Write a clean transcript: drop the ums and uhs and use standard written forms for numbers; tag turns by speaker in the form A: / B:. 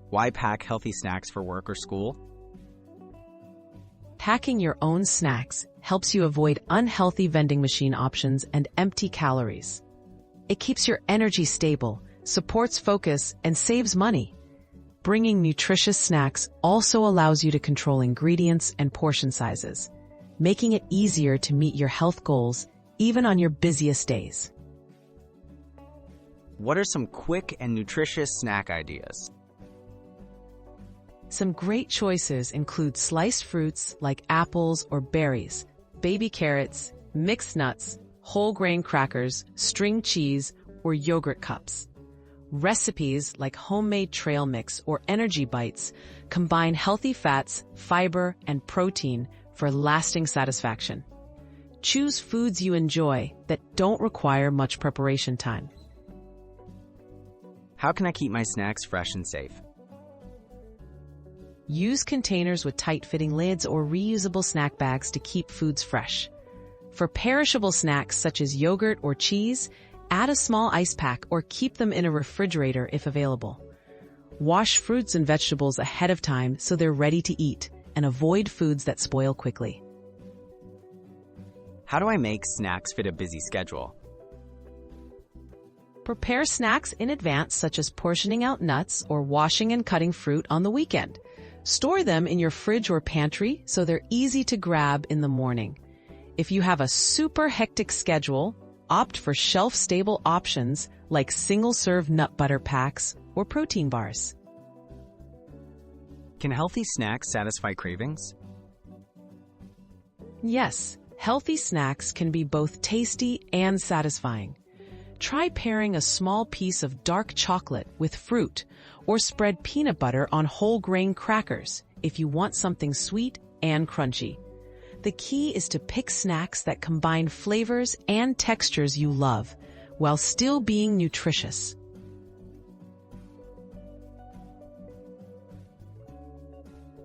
A: Why pack healthy snacks for work or school?
B: Packing your own snacks helps you avoid unhealthy vending machine options and empty calories. It keeps your energy stable, supports focus, and saves money. Bringing nutritious snacks also allows you to control ingredients and portion sizes, making it easier to meet your health goals even on your busiest days.
A: What are some quick and nutritious snack ideas?
B: Some great choices include sliced fruits like apples or berries, baby carrots, mixed nuts, whole grain crackers, string cheese, or yogurt cups. Recipes like homemade trail mix or energy bites combine healthy fats, fiber, and protein for lasting satisfaction. Choose foods you enjoy that don't require much preparation time.
A: How can I keep my snacks fresh and safe?
B: Use containers with tight-fitting lids or reusable snack bags to keep foods fresh. For perishable snacks such as yogurt or cheese, add a small ice pack or keep them in a refrigerator if available. Wash fruits and vegetables ahead of time so they're ready to eat, and avoid foods that spoil quickly.
A: How do I make snacks fit a busy schedule?
B: Prepare snacks in advance, such as portioning out nuts or washing and cutting fruit on the weekend. Store them in your fridge or pantry so they're easy to grab in the morning. If you have a super hectic schedule, opt for shelf-stable options like single-serve nut butter packs or protein bars.
A: Can healthy snacks satisfy cravings?
B: Yes, healthy snacks can be both tasty and satisfying. Try pairing a small piece of dark chocolate with fruit, or spread peanut butter on whole grain crackers if you want something sweet and crunchy. The key is to pick snacks that combine flavors and textures you love, while still being nutritious.